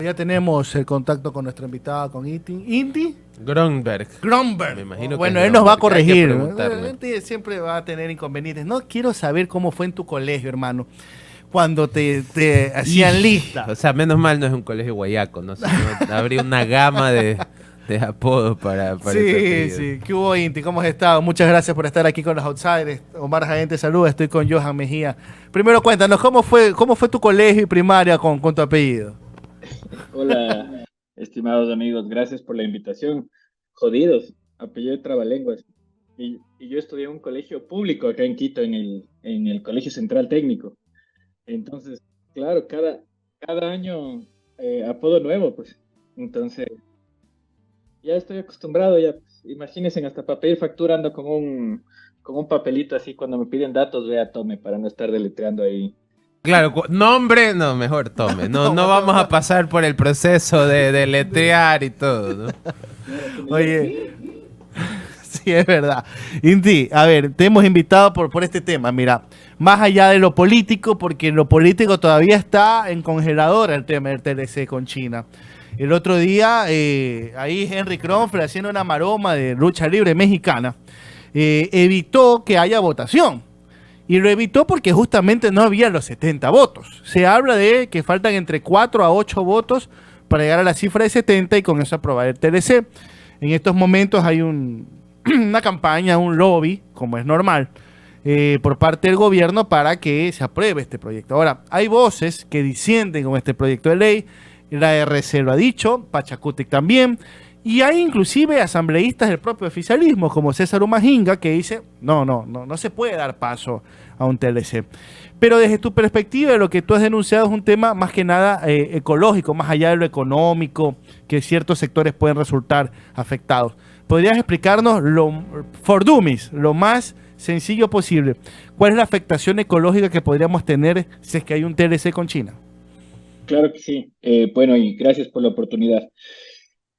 Ya tenemos el contacto con nuestra invitada, con Inti Gronberg. Me Gromberg. imagino que es Bueno, él nos va a Gronberg. Hay que corregir. preguntarle. Inti siempre va a tener inconvenientes. No quiero saber cómo fue en tu colegio, hermano, cuando te hacían O lista. sea, menos mal no es un colegio guayaco, ¿no? Si no, habría una gama de apodos para ese Sí, apellido. sí. ¿Qué hubo, Inti? ¿Cómo has estado? Muchas gracias por estar aquí con los Outsiders. Omar Jaén te saluda, estoy con Johan Mejía. Primero cuéntanos, ¿cómo fue tu colegio y primaria con tu apellido? Hola, estimados amigos, gracias por la invitación. Jodidos, apellido de Trabalenguas. Y yo estudié en un colegio público acá en Quito, en el Colegio Central Técnico. Entonces, claro, cada año apodo nuevo, pues. Entonces, ya estoy acostumbrado, ya, pues. Imagínense, hasta para pedir factura ando con un papelito así cuando me piden datos, vea, tome, para no estar deletreando ahí. Claro, nombre, no, mejor tome. No, no Toma, vamos a toma. pasar por el proceso de letrear y todo, ¿no? Claro, que me digan, Oye, ¿qué? sí, es verdad. Inti, a ver, te hemos invitado por este tema. Mira, más allá de lo político, porque lo político todavía está en congelador el tema del TLC con China. El otro día, ahí Henry Kronfeld haciendo una maroma de lucha libre mexicana, evitó que haya votación. Y lo evitó porque justamente no había los 70 votos. Se habla de que faltan entre 4 a 8 votos para llegar a la cifra de 70 y con eso aprobar el TLC. En estos momentos hay una campaña, un lobby, como es normal, por parte del gobierno para que se apruebe este proyecto. Ahora, hay voces que disienten con este proyecto de ley, la RC lo ha dicho, Pachacutic también, y hay inclusive asambleístas del propio oficialismo, como César Umajinga, que dice, no se puede dar paso a un TLC. Pero desde tu perspectiva, lo que tú has denunciado es un tema más que nada ecológico, más allá de lo económico, que ciertos sectores pueden resultar afectados. ¿Podrías explicarnos for dummies, lo más sencillo posible, cuál es la afectación ecológica que podríamos tener si es que hay un TLC con China? Claro que sí. Bueno, y gracias por la oportunidad.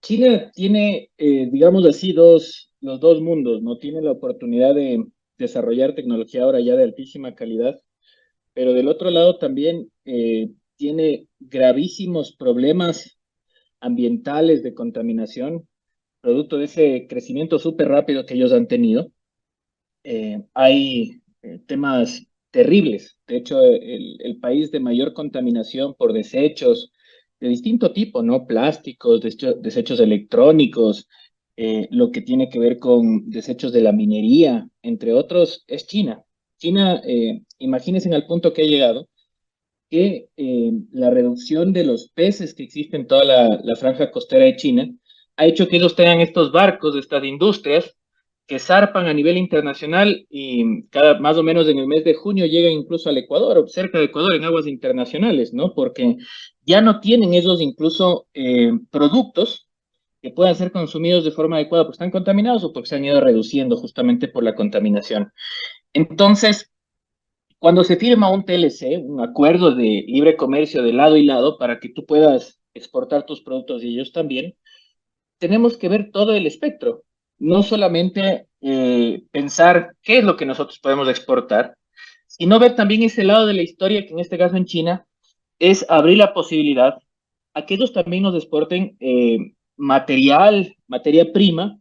Chile tiene, digamos así, los dos mundos, ¿no? Tiene la oportunidad de desarrollar tecnología ahora ya de altísima calidad, pero del otro lado también tiene gravísimos problemas ambientales de contaminación, producto de ese crecimiento súper rápido que ellos han tenido. Hay temas terribles. De hecho, el país de mayor contaminación por desechos de distinto tipo, ¿no? Plásticos, desechos electrónicos, lo que tiene que ver con desechos de la minería, entre otros, es China. China, imagínense al punto que ha llegado, que la reducción de los peces que existen en toda la franja costera de China ha hecho que ellos tengan estos barcos, estas industrias, que zarpan a nivel internacional y más o menos en el mes de junio llegan incluso al Ecuador o cerca de Ecuador en aguas internacionales, ¿no? Porque ya no tienen esos incluso productos que puedan ser consumidos de forma adecuada porque están contaminados o porque se han ido reduciendo justamente por la contaminación. Entonces, cuando se firma un TLC, un acuerdo de libre comercio de lado y lado para que tú puedas exportar tus productos y ellos también, tenemos que ver todo el espectro, no solamente pensar qué es lo que nosotros podemos exportar, sino ver también ese lado de la historia que en este caso en China es abrir la posibilidad a que ellos también nos exporten materia prima,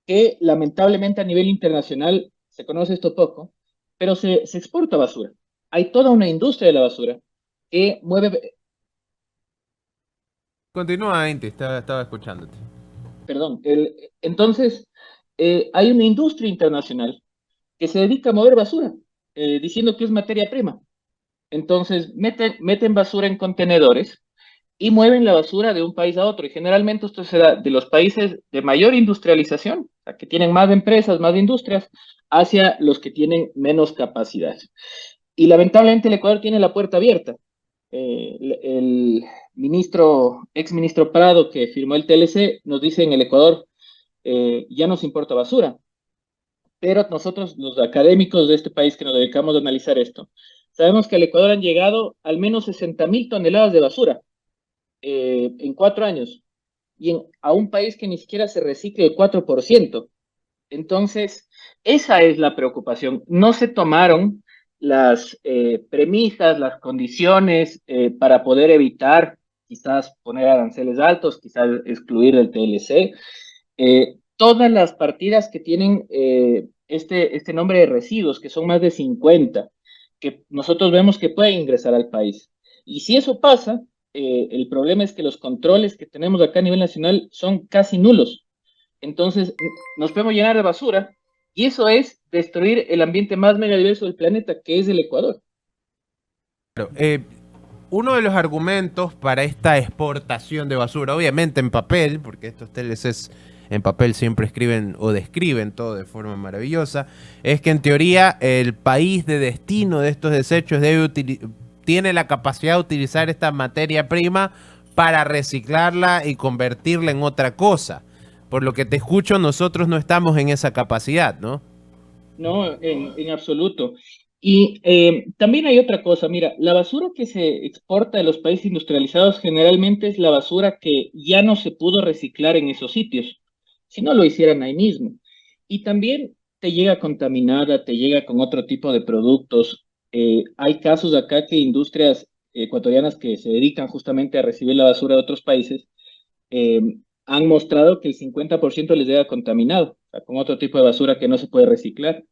que lamentablemente a nivel internacional se conoce esto poco, pero se exporta basura. Hay toda una industria de la basura que mueve, Continúa, Inti, estaba escuchándote. perdón, entonces hay una industria internacional que se dedica a mover basura, diciendo que es materia prima. Entonces meten basura en contenedores y mueven la basura de un país a otro. Y generalmente esto se da de los países de mayor industrialización, o sea, que tienen más empresas, más industrias, hacia los que tienen menos capacidad. Y lamentablemente el Ecuador tiene la puerta abierta. El ex ministro Prado, que firmó el TLC, nos dice en el Ecuador, ya nos importa basura. Pero nosotros, los académicos de este país que nos dedicamos a analizar esto, sabemos que al Ecuador han llegado al menos 60.000 toneladas de basura en 4 años y a un país que ni siquiera se recicle el 4%. Entonces, esa es la preocupación. No se tomaron las premisas, las condiciones para poder evitar quizás poner aranceles altos, quizás excluir el TLC. Todas las partidas que tienen este nombre de residuos, que son más de 50, que nosotros vemos que pueden ingresar al país. Y si eso pasa, el problema es que los controles que tenemos acá a nivel nacional son casi nulos. Entonces, nos podemos llenar de basura y eso es destruir el ambiente más megadiverso del planeta, que es el Ecuador. Uno de los argumentos para esta exportación de basura, obviamente en papel, porque estos TLCs en papel siempre escriben o describen todo de forma maravillosa, es que en teoría el país de destino de estos desechos tiene la capacidad de utilizar esta materia prima para reciclarla y convertirla en otra cosa. Por lo que te escucho, nosotros no estamos en esa capacidad, ¿no? No, en absoluto. Y también hay otra cosa, mira, la basura que se exporta de los países industrializados generalmente es la basura que ya no se pudo reciclar en esos sitios, si no lo hicieran ahí mismo. Y también te llega contaminada, te llega con otro tipo de productos. Hay casos acá que industrias ecuatorianas que se dedican justamente a recibir la basura de otros países eh, han mostrado que el 50% les llega contaminado, o sea, con otro tipo de basura que no se puede reciclar.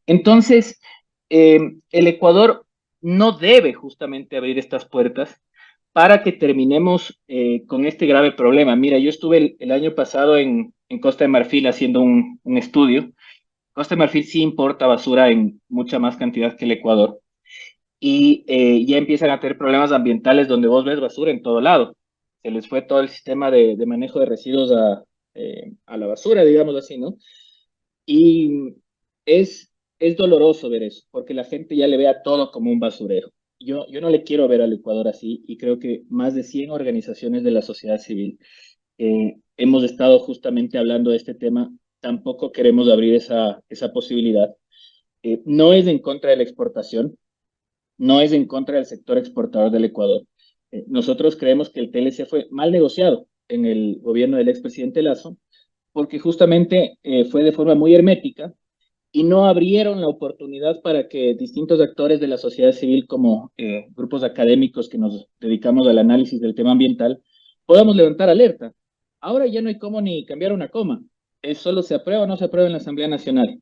Entonces, el Ecuador no debe justamente abrir estas puertas para que terminemos con este grave problema. Mira, yo estuve el año pasado en Costa de Marfil haciendo un estudio. Costa de Marfil sí importa basura en mucha más cantidad que el Ecuador y ya empiezan a tener problemas ambientales donde vos ves basura en todo lado. Se les fue todo el sistema de manejo de residuos a la basura, digamos así, ¿no? Y es doloroso ver eso, porque la gente ya le ve a todo como un basurero. Yo no le quiero ver al Ecuador así y creo que más de 100 organizaciones de la sociedad civil hemos estado justamente hablando de este tema. Tampoco queremos abrir esa posibilidad. No es en contra de la exportación, no es en contra del sector exportador del Ecuador. Nosotros creemos que el TLC fue mal negociado en el gobierno del expresidente Lazo, porque justamente fue de forma muy hermética y no abrieron la oportunidad para que distintos actores de la sociedad civil, como grupos académicos que nos dedicamos al análisis del tema ambiental, podamos levantar alerta. Ahora ya no hay cómo ni cambiar una coma, es solo se aprueba o no se aprueba en la Asamblea Nacional.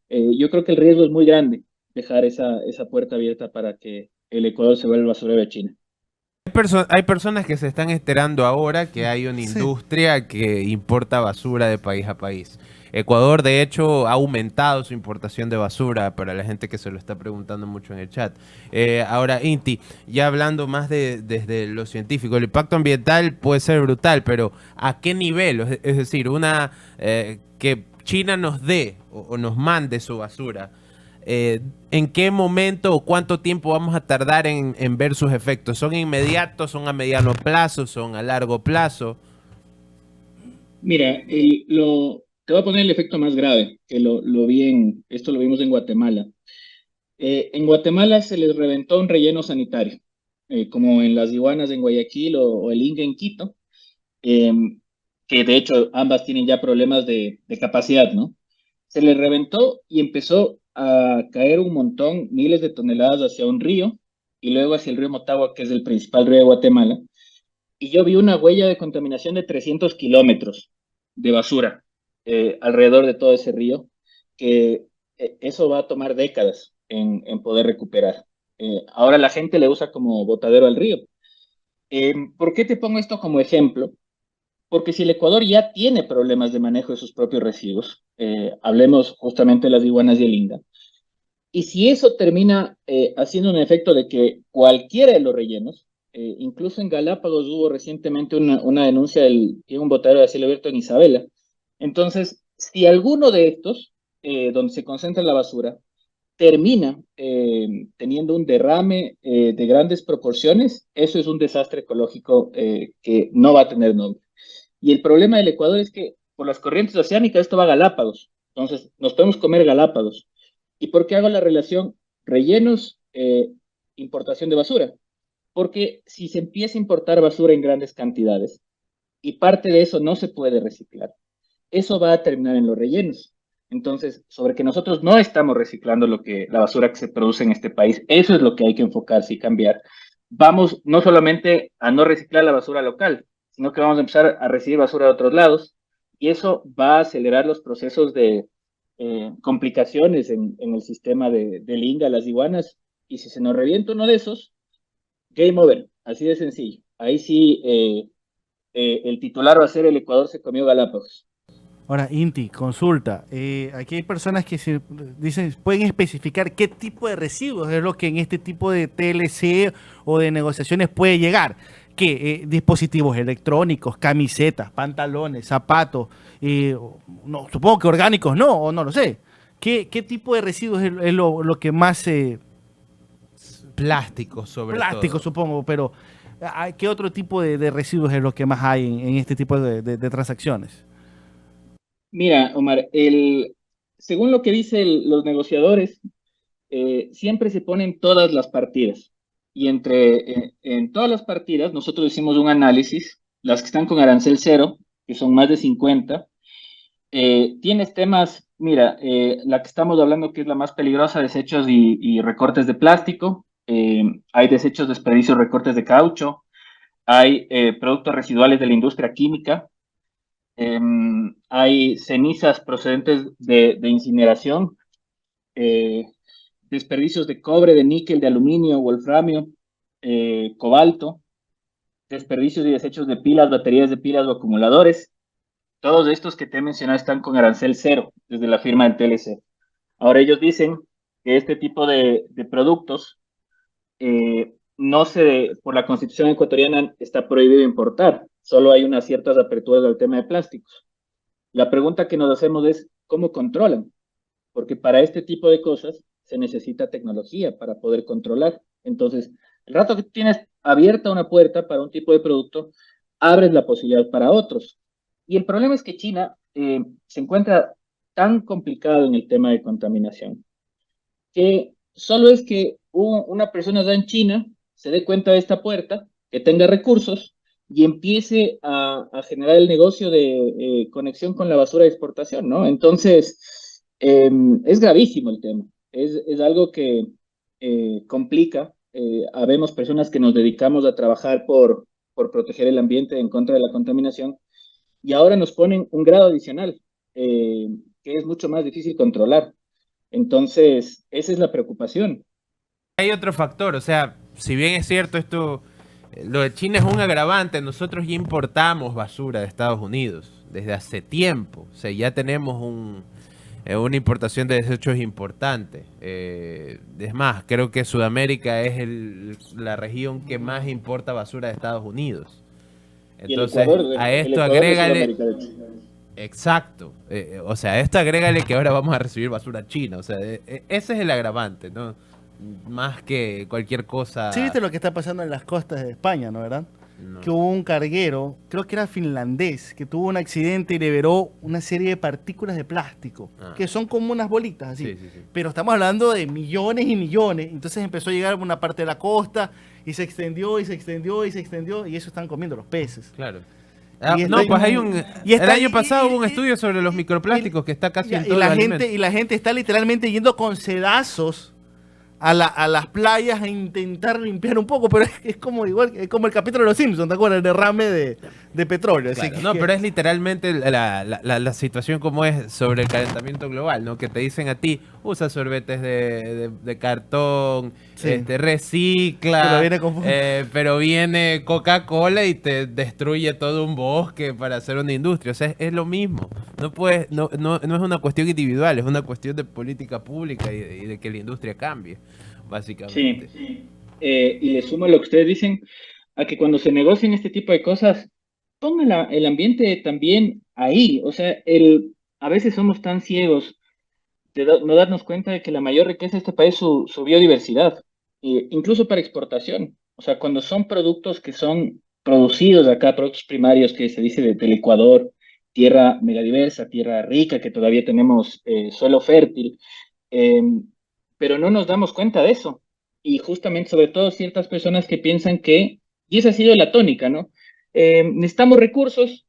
Yo creo que el riesgo es muy grande dejar esa puerta abierta para que el Ecuador se vuelva el basurero de China. Hay personas que se están enterando ahora que hay una Sí. industria que importa basura de país a país. Ecuador, de hecho, ha aumentado su importación de basura para la gente que se lo está preguntando mucho en el chat. Ahora, Inti, ya hablando más desde lo científico, el impacto ambiental puede ser brutal, pero ¿a qué nivel? Es decir, que China nos dé o nos mande su basura. ¿En qué momento o cuánto tiempo vamos a tardar en ver sus efectos? ¿Son inmediatos, son a mediano plazo, son a largo plazo? Mira, te voy a poner el efecto más grave, que esto lo vimos en Guatemala. En Guatemala se les reventó un relleno sanitario, como en las Iguanas en Guayaquil o el Inga en Quito, eh, que de hecho ambas tienen ya problemas de capacidad, ¿no? Se les reventó y empezó a caer un montón, miles de toneladas hacia un río y luego hacia el río Motagua, que es el principal río de Guatemala. Y yo vi una huella de contaminación de 300 kilómetros de basura alrededor de todo ese río, que eso va a tomar décadas en poder recuperar. Ahora la gente le usa como botadero al río. ¿Por qué te pongo esto como ejemplo? Porque si el Ecuador ya tiene problemas de manejo de sus propios residuos, hablemos justamente de las iguanas y el Inga, y si eso termina haciendo un efecto de que cualquiera de los rellenos, incluso en Galápagos hubo recientemente una denuncia de un botadero de cielo abierto en Isabela. Entonces, si alguno de estos, donde se concentra la basura, termina teniendo un derrame de grandes proporciones, eso es un desastre ecológico que no va a tener nombre. Y el problema del Ecuador es que por las corrientes oceánicas esto va a Galápagos. Entonces, nos podemos comer Galápagos. ¿Y por qué hago la relación rellenos, importación de basura? Porque si se empieza a importar basura en grandes cantidades y parte de eso no se puede reciclar, eso va a terminar en los rellenos. Entonces, sobre que nosotros no estamos reciclando la basura que se produce en este país, eso es lo que hay que enfocarse y cambiar. vamos no solamente a no reciclar la basura local, sino que vamos a empezar a recibir basura de otros lados y eso va a acelerar los procesos de complicaciones en el sistema del INGA, las iguanas, y si se nos revienta uno de esos, game over, así de sencillo. Ahí sí, el titular va a ser el Ecuador se comió Galápagos. Ahora, Inti, consulta. Aquí hay personas que se dicen, pueden especificar qué tipo de residuos es lo que en este tipo de TLC o de negociaciones puede llegar. ¿Qué? Dispositivos electrónicos, camisetas, pantalones, zapatos. No, supongo que orgánicos no, o no lo sé. ¿Qué tipo de residuos es lo que más Plástico sobre plástico, todo. supongo, pero ¿qué otro tipo de residuos es lo que más hay en este tipo de transacciones? Mira, Omar, según lo que dicen los negociadores, siempre se ponen todas las partidas. Y en todas las partidas nosotros hicimos un análisis, las que están con arancel cero, que son más de 50, tienes temas, mira, la que estamos hablando que es la más peligrosa, desechos y recortes de plástico, hay desechos, desperdicios, recortes de caucho, hay productos residuales de la industria química, hay cenizas procedentes de incineración, eh, desperdicios de cobre, de níquel, de aluminio, wolframio, cobalto, desperdicios y desechos de pilas, baterías de pilas o acumuladores. Todos estos que te he mencionado están con arancel cero desde la firma del TLC. Ahora ellos dicen que este tipo de productos no se, por la Constitución ecuatoriana está prohibido importar. Solo hay unas ciertas aperturas al tema de plásticos. La pregunta que nos hacemos es, ¿cómo controlan? Porque para este tipo de cosas se necesita tecnología para poder controlar. Entonces, el rato que tienes abierta una puerta para un tipo de producto, abres la posibilidad para otros. Y el problema es que China se encuentra tan complicado en el tema de contaminación que solo es que una persona allá en China se dé cuenta de esta puerta, que tenga recursos y empiece a generar el negocio de conexión con la basura de exportación, ¿no? Entonces, es gravísimo el tema. Es algo que complica. Habemos personas que nos dedicamos a trabajar por proteger el ambiente en contra de la contaminación y ahora nos ponen un grado adicional eh, que es mucho más difícil controlar. Entonces, esa es la preocupación. Hay otro factor, o sea, si bien es cierto esto, lo de China es un agravante, nosotros ya importamos basura de Estados Unidos desde hace tiempo, o sea, ya tenemos una importación de desechos importante. Es más, creo que Sudamérica es la región que más importa basura de Estados Unidos. Y Entonces, a El esto Ecuador de agrégale, Sudamérica, de hecho. exacto, o sea, a esto agrégale que ahora vamos a recibir basura china, o sea, ese es el agravante, ¿no? Más que cualquier Sí, cosa. viste lo que está pasando en las costas de España, ¿no, verdad? Que No. hubo un carguero, creo que era finlandés, que tuvo un accidente y liberó una serie de partículas de plástico, Ah, que son como unas bolitas así. sí, sí, sí. Pero estamos hablando de millones y millones. Entonces empezó a llegar a una parte de la costa y se extendió y se extendió y se extendió y eso están comiendo los peces. Claro. Y No, está, pues y el está año pasado hubo un y- estudio sobre los microplásticos que está casi en y todos los alimentos. y la gente está literalmente yendo con sedazos a las playas a intentar limpiar un poco, pero es como igual, es como el capítulo de Los Simpsons, ¿te acuerdas? El derrame de petróleo. Así Claro, no, pero es literalmente la situación como es sobre el calentamiento global, ¿no? Que te dicen a ti, usa sorbetes de cartón, Sí. Pero recicla, viene con... pero viene Coca-Cola y te destruye todo un bosque para hacer una industria. O sea, es lo mismo. No puedes, no es una cuestión individual, es una cuestión de política pública y de que la industria cambie, básicamente. Sí. Y le sumo lo que ustedes dicen, a que cuando se negocien este tipo de cosas, pongan el ambiente también ahí. O sea, a veces somos tan ciegos de no darnos cuenta de que la mayor riqueza de este país es su biodiversidad, incluso para exportación. O sea, cuando son productos que son producidos acá, productos primarios que se dice del Ecuador, tierra megadiversa, tierra rica, que todavía tenemos suelo fértil, eh, pero no nos damos cuenta de eso. Y justamente, sobre todo, ciertas personas que piensan que, y esa ha sido la tónica, ¿no? Necesitamos recursos,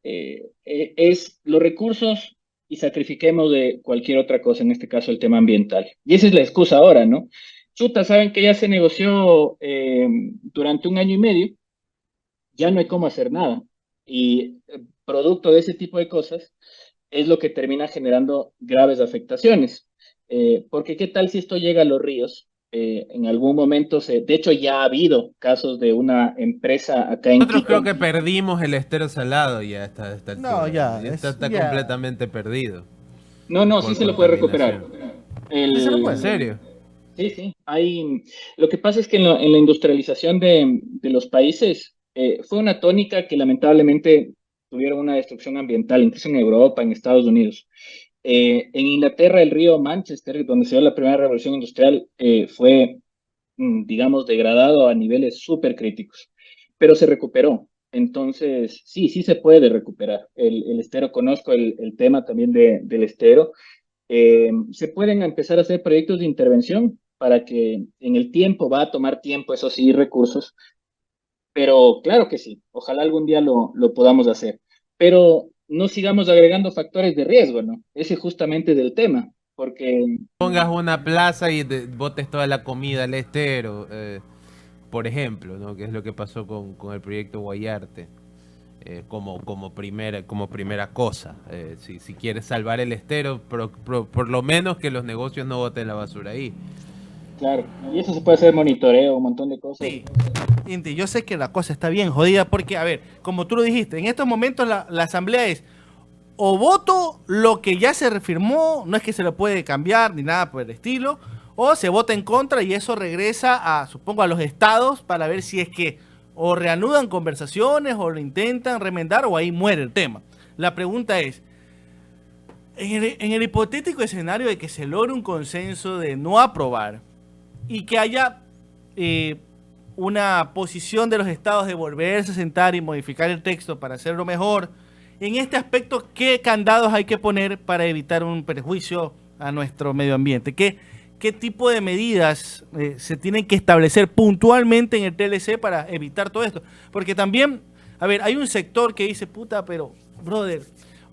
es los recursos y sacrifiquemos de cualquier otra cosa, en este caso el tema ambiental. Y esa es la excusa ahora, ¿no? chuta, saben que ya se negoció durante un año y medio, ya no hay cómo hacer nada. Y producto de ese tipo de cosas es lo que termina generando graves afectaciones. Porque qué tal si esto llega a los ríos. En algún momento, de hecho ya ha habido casos de una empresa acá en Nosotros creo Quito. que perdimos el estero salado ya a esta No, altura. ya, Ya es está ya. completamente perdido No, no, sí por se lo puede recuperar. contaminación. Sí se lo ¿En puede. El, serio? Sí, sí. Lo que pasa es que en la industrialización de los países fue una tónica que lamentablemente tuvieron una destrucción ambiental, incluso en Europa, en Estados Unidos. En Inglaterra, el río Manchester, donde se dio la primera revolución industrial, fue, digamos, degradado a niveles súper críticos, pero se recuperó. Entonces, sí, sí se puede recuperar. El estero, conozco el tema también del estero. Se pueden empezar a hacer proyectos de intervención para que en el tiempo, va a tomar tiempo, eso sí, recursos, pero claro que sí, ojalá algún día lo podamos hacer, pero no sigamos agregando factores de riesgo, ¿no? Ese justamente es el tema, porque, Pongas una plaza y botes toda la comida al estero, por ejemplo, ¿no? Que es lo que pasó con el proyecto Guayarte. Como primera cosa. Si quieres salvar el estero, por lo menos que los negocios no boten la basura ahí. claro, y eso se puede hacer monitoreo, un montón de cosas. Sí. Inti, yo sé que la cosa está bien jodida porque, a ver, como tú lo dijiste, en estos momentos la asamblea es o voto lo que ya se refirmó, no es que se lo puede cambiar ni nada por el estilo, o se vota en contra y eso regresa a, supongo, a los estados para ver si es que o reanudan conversaciones o lo intentan remendar o ahí muere el tema. La pregunta es, en el hipotético escenario de que se logre un consenso de no aprobar y que haya eh, una posición de los estados de volverse a sentar y modificar el texto para hacerlo mejor, en este aspecto, ¿qué candados hay que poner para evitar un perjuicio a nuestro medio ambiente? ¿Qué tipo de medidas se tienen que establecer puntualmente en el TLC para evitar todo esto? Porque también, a ver, hay un sector que dice, puta, pero, brother,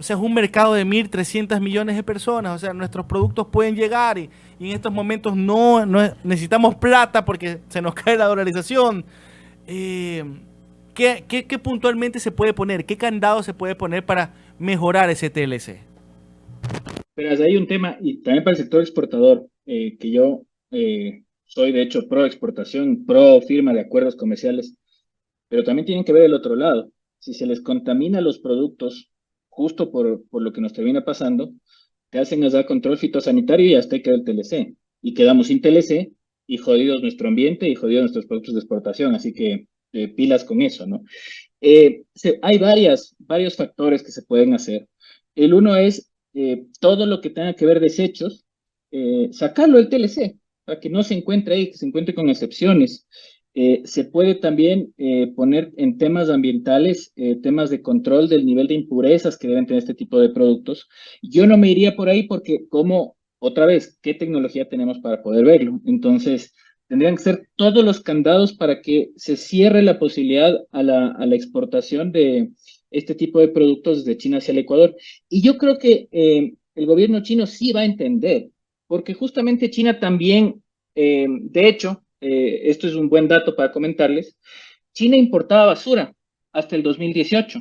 o sea, es un mercado de 1.300 millones de personas, o sea, nuestros productos pueden llegar y en estos momentos no necesitamos plata porque se nos cae la dolarización. Eh, ¿qué puntualmente se puede poner? ¿Qué candado se puede poner para mejorar ese TLC? Pero hay un tema, y también para el sector exportador, que yo soy de hecho pro exportación, pro firma de acuerdos comerciales, pero también tienen que ver el otro lado. Si se les contamina los productos, justo por lo que nos termina pasando, te hacen dar control fitosanitario y hasta ahí queda el TLC. Y quedamos sin TLC y jodidos nuestro ambiente y jodidos nuestros productos de exportación. Así que pilas con eso, ¿no? Hay varios factores que se pueden hacer. El uno es todo lo que tenga que ver desechos, sacarlo del TLC, para que no se encuentre ahí, que se encuentre con excepciones. Se puede también poner en temas ambientales, temas de control del nivel de impurezas que deben tener este tipo de productos. Yo no me iría por ahí porque, como, otra vez, ¿qué tecnología tenemos para poder verlo? Entonces, tendrían que ser todos los candados para que se cierre la posibilidad a la exportación de este tipo de productos desde China hacia el Ecuador. Y yo creo que el gobierno chino sí va a entender, porque justamente China también, de hecho, esto es un buen dato para comentarles, China importaba basura hasta el 2018.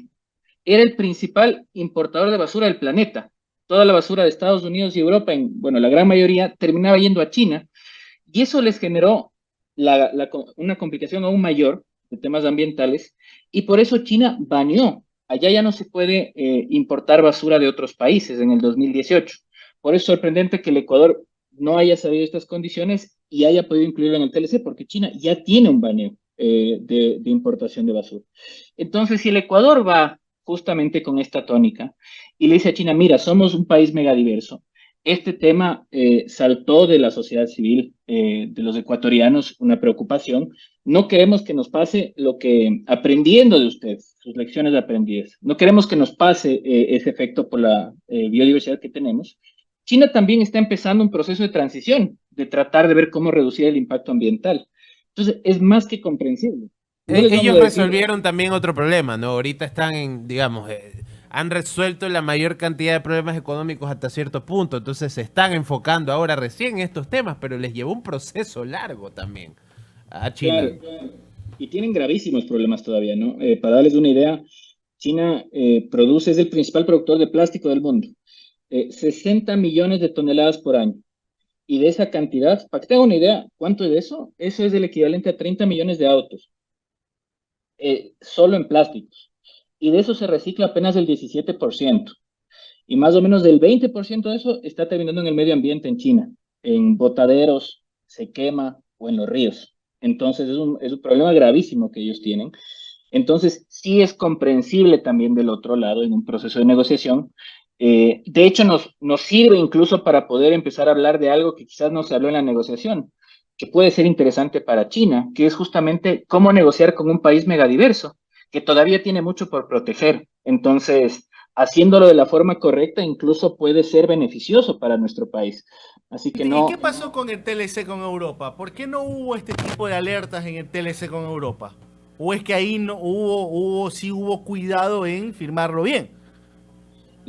Era el principal importador de basura del planeta. Toda la basura de Estados Unidos y Europa, bueno, la gran mayoría, terminaba yendo a China y eso les generó una complicación aún mayor de temas ambientales y por eso China baneó. Allá ya no se puede importar basura de otros países en el 2018. Por eso es sorprendente que el Ecuador no haya sabido estas condiciones y haya podido incluirlo en el TLC, porque China ya tiene un baneo de importación de basura. Entonces, si el Ecuador va justamente con esta tónica y le dice a China, mira, somos un país megadiverso, este tema saltó de la sociedad civil, de los ecuatorianos, una preocupación. No queremos que nos pase lo que, aprendiendo de ustedes, sus lecciones aprendidas, no queremos que nos pase ese efecto por la biodiversidad que tenemos. China también está empezando un proceso de transición, de tratar de ver cómo reducir el impacto ambiental. Entonces, es más que comprensible. No les vamos Ellos a decir, resolvieron también otro problema, ¿no? Ahorita están en, digamos, han resuelto la mayor cantidad de problemas económicos hasta cierto punto. Entonces se están enfocando ahora recién en estos temas, pero les llevó un proceso largo también a China. Claro, y tienen gravísimos problemas todavía, ¿no? Para darles una idea, China produce, es el principal productor de plástico del mundo, 60 millones de toneladas por año. Y de esa cantidad, para que tengan una idea, ¿cuánto es de eso? Eso es el equivalente a 30 millones de autos, solo en plásticos. Y de eso se recicla apenas el 17%. Y más o menos del 20% de eso está terminando en el medio ambiente en China, en botaderos, se quema o en los ríos. Entonces es un problema gravísimo que ellos tienen. Entonces sí es comprensible también del otro lado en un proceso de negociación. De hecho, nos sirve incluso para poder empezar a hablar de algo que quizás no se habló en la negociación, que puede ser interesante para China, que es justamente cómo negociar con un país megadiverso, que todavía tiene mucho por proteger. Entonces, haciéndolo de la forma correcta incluso puede ser beneficioso para nuestro país. Así que ¿Y qué no, pasó con el TLC con Europa? ¿Por qué no hubo este tipo de alertas en el TLC con Europa? ¿O es que ahí no sí hubo cuidado en firmarlo bien?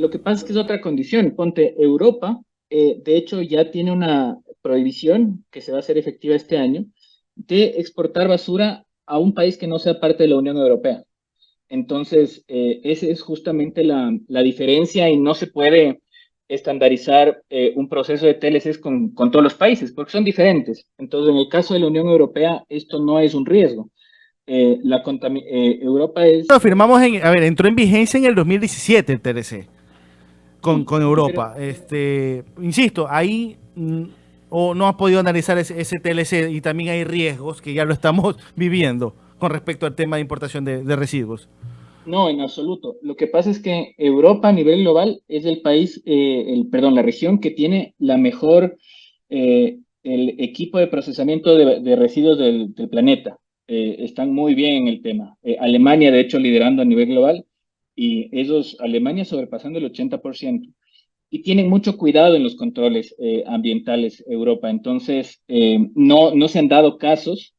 lo que pasa es que es otra condición. Ponte, Europa, de hecho, ya tiene una prohibición que se va a hacer efectiva este año de exportar basura a un país que no sea parte de la Unión Europea. Entonces, esa es justamente la diferencia y no se puede estandarizar un proceso de TLCs con todos los países porque son diferentes. Entonces, en el caso de la Unión Europea, esto no es un riesgo. Europa es... Lo firmamos a ver, entró en vigencia en el 2017 el TLC Sí, con pero Europa. Insisto, ahí o no has podido analizar ese TLC y también hay riesgos que ya lo estamos viviendo con respecto al tema de importación de residuos. no, en absoluto. Lo que pasa es que Europa a nivel global es el país, perdón, la región que tiene la mejor, el equipo de procesamiento de residuos del planeta. Están muy bien en el tema. Alemania, de hecho, liderando a nivel global y Alemania sobrepasando el 80%. Y tienen mucho cuidado en los controles ambientales Europa. Entonces, no se han dado casos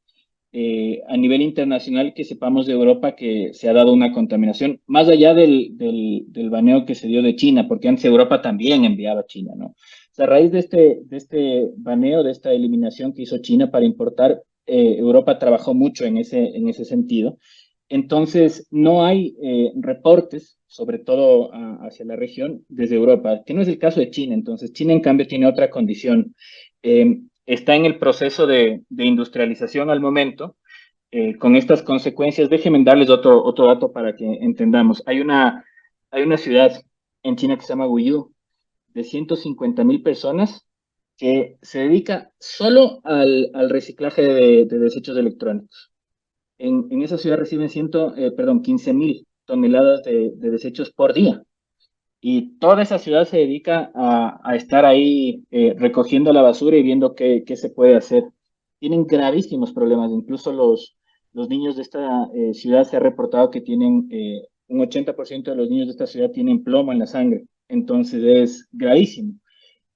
a nivel internacional que sepamos de Europa que se ha dado una contaminación, más allá del baneo que se dio de China, porque antes Europa también enviaba a China, ¿no? O sea, a raíz de este baneo, de esta eliminación que hizo China para importar, Europa trabajó mucho en ese sentido. Entonces, no hay reportes, sobre todo hacia la región, desde Europa, que no es el caso de China. Entonces, China, en cambio, tiene otra condición. Está en el proceso de industrialización al momento, con estas consecuencias. Déjenme darles otro dato para que entendamos. Hay una ciudad en China que se llama Guiyú, de 150.000 personas, que se dedica solo al reciclaje de desechos electrónicos. En esa ciudad reciben 15.000 toneladas de desechos por día. Y toda esa ciudad se dedica a estar ahí recogiendo la basura y viendo qué se puede hacer. Tienen gravísimos problemas. Incluso los niños de esta ciudad se ha reportado que tienen un 80% de los niños de esta ciudad tienen plomo en la sangre. Entonces es gravísimo.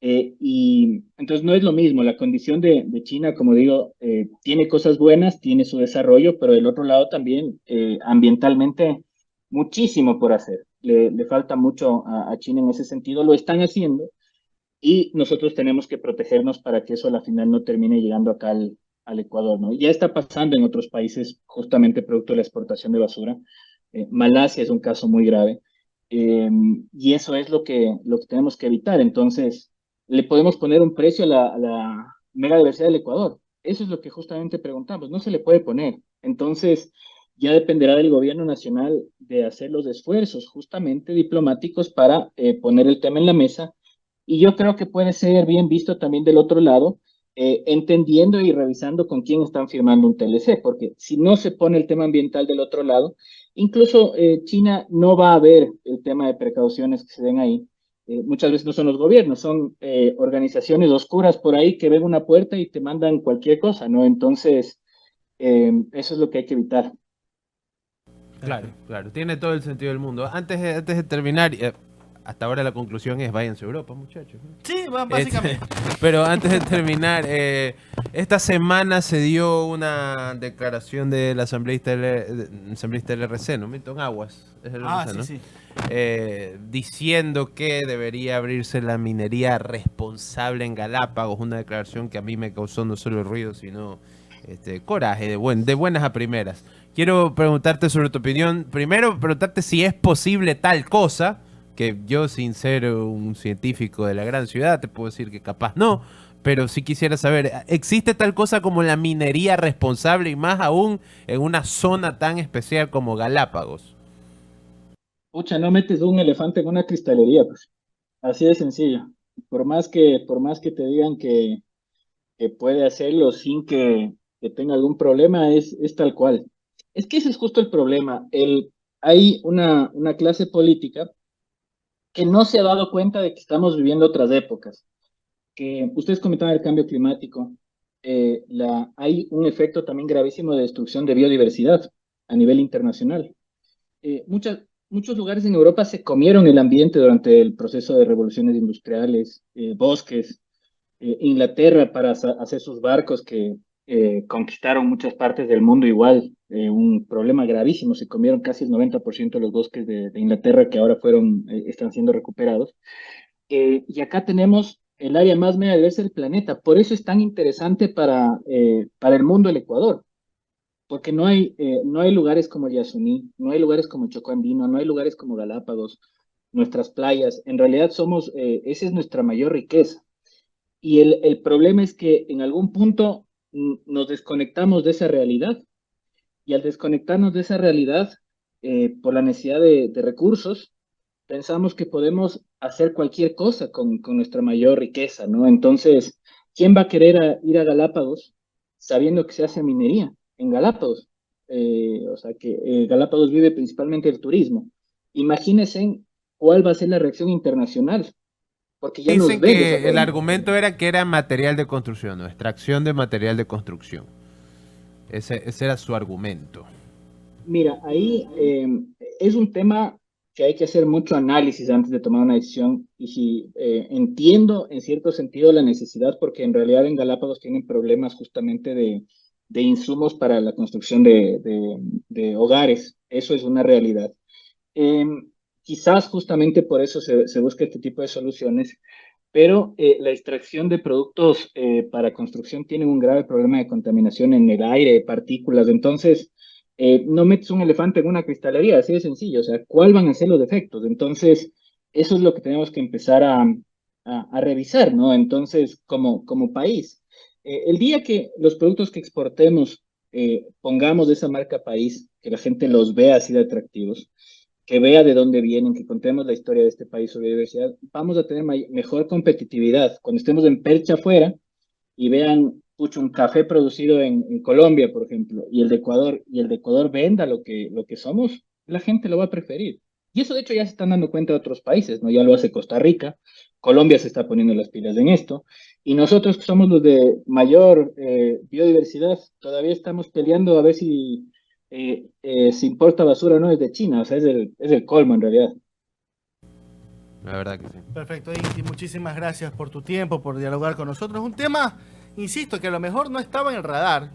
Y entonces no es lo mismo. La condición de China, como digo, tiene cosas buenas, tiene su desarrollo, pero del otro lado también ambientalmente muchísimo por hacer. Le falta mucho a China en ese sentido. Lo están haciendo y nosotros tenemos que protegernos para que eso a la final no termine llegando acá al Ecuador, ¿no? Ya está pasando en otros países justamente producto de la exportación de basura. Malasia es un caso muy grave. Y eso es lo que tenemos que evitar. Entonces, le podemos poner un precio a la mega diversidad del Ecuador. Eso es lo que justamente preguntamos. No se le puede poner. Entonces, ya dependerá del gobierno nacional de hacer los esfuerzos justamente diplomáticos para poner el tema en la mesa. Y yo creo que puede ser bien visto también del otro lado, entendiendo y revisando con quién están firmando un TLC, porque si no se pone el tema ambiental del otro lado, incluso China no va a ver el tema de precauciones que se den ahí. Muchas veces no son los gobiernos, son organizaciones oscuras por ahí que ven una puerta y te mandan cualquier cosa, ¿no? Entonces, eso es lo que hay que evitar. Claro, claro, tiene todo el sentido del mundo. Antes de terminar, hasta ahora la conclusión es váyanse a Europa, muchachos, ¿no? Sí, básicamente. Pero antes de terminar, esta semana se dio una declaración del asambleísta del RC, ¿no? Milton Aguas, es el RC, Sí, ¿no? sí. Diciendo que debería abrirse la minería responsable en Galápagos, una declaración que a mí me causó no solo ruido, sino coraje, de buenas a primeras. Quiero preguntarte sobre tu opinión. Primero, preguntarte si es posible tal cosa, que yo, sin ser un científico de la gran ciudad, te puedo decir que capaz no, pero sí quisiera saber, ¿existe tal cosa como la minería responsable y más aún en una zona tan especial como Galápagos? Pucha, no metes un elefante en una cristalería, pues. Así de sencillo. Por más que te digan que puede hacerlo sin que tenga algún problema, es tal cual. Es que ese es justo el problema. Hay una clase política que no se ha dado cuenta de que estamos viviendo otras épocas. Que ustedes comentaban el cambio climático. Hay un efecto también gravísimo de destrucción de biodiversidad a nivel internacional. Muchos lugares en Europa se comieron el ambiente durante el proceso de revoluciones industriales, bosques. Inglaterra para hacer sus barcos que conquistaron muchas partes del mundo igual, un problema gravísimo, se comieron casi el 90% de los bosques de Inglaterra que ahora están siendo recuperados. Y acá tenemos el área más media diversa del planeta, por eso es tan interesante para el mundo el Ecuador, porque no hay lugares como el Yasuní, no hay lugares como el Chocó Andino, no hay lugares como Galápagos, nuestras playas, en realidad esa es nuestra mayor riqueza. Y el problema es que en algún punto nos desconectamos de esa realidad. Y al desconectarnos de esa realidad, por la necesidad de recursos, pensamos que podemos hacer cualquier cosa con nuestra mayor riqueza, ¿no? Entonces, ¿quién va a querer ir a Galápagos sabiendo que se hace minería en Galápagos? O sea, que Galápagos vive principalmente del turismo. Imagínense cuál va a ser la reacción internacional, porque ya nos Dicen ven que el desafortunadamente. argumento era que era material de construcción, ¿no? Extracción de material de construcción. Ese era su argumento. Mira, ahí es un tema que hay que hacer mucho análisis antes de tomar una decisión. Y si entiendo en cierto sentido la necesidad, porque en realidad en Galápagos tienen problemas justamente de insumos para la construcción de hogares. Eso es una realidad. Eh, Quizás justamente por eso se busca este tipo de soluciones, pero la extracción de productos para construcción tiene un grave problema de contaminación en el aire, partículas. Entonces, no metes un elefante en una cristalería, así de sencillo. O sea, ¿cuál van a ser los efectos? Entonces, eso es lo que tenemos que empezar a revisar, ¿no? Entonces, como país, el día que los productos que exportemos pongamos de esa marca país, que la gente los vea así de atractivos, que vea de dónde vienen, que contemos la historia de este país sobre diversidad, vamos a tener mejor competitividad. Cuando estemos en percha afuera y vean, pucho, un café producido en Colombia, por ejemplo, y el de Ecuador venda lo que somos, la gente lo va a preferir. Y eso de hecho ya se están dando cuenta de otros países, ¿no? Ya lo hace Costa Rica, Colombia se está poniendo las pilas en esto, y nosotros que somos los de mayor biodiversidad, todavía estamos peleando a ver si importa basura o no desde China, o sea, es el colmo en realidad. La verdad que sí. Perfecto, Inti, muchísimas gracias por tu tiempo, por dialogar con nosotros. Un tema, insisto, que a lo mejor no estaba en el radar.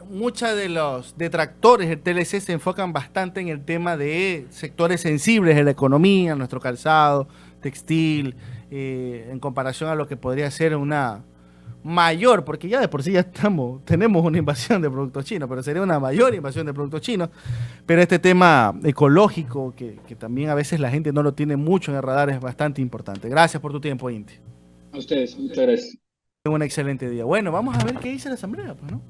Muchos de los detractores del TLC se enfocan bastante en el tema de sectores sensibles de la economía, nuestro calzado, textil, en comparación a lo que podría ser una mayor, porque ya de por sí tenemos una invasión de productos chinos, pero sería una mayor invasión de productos chinos. Pero este tema ecológico, que también a veces la gente no lo tiene mucho en el radar, es bastante importante. Gracias por tu tiempo, Inti. A ustedes, muchas gracias. Un excelente día. Bueno, vamos a ver qué dice la asamblea, pues, ¿no?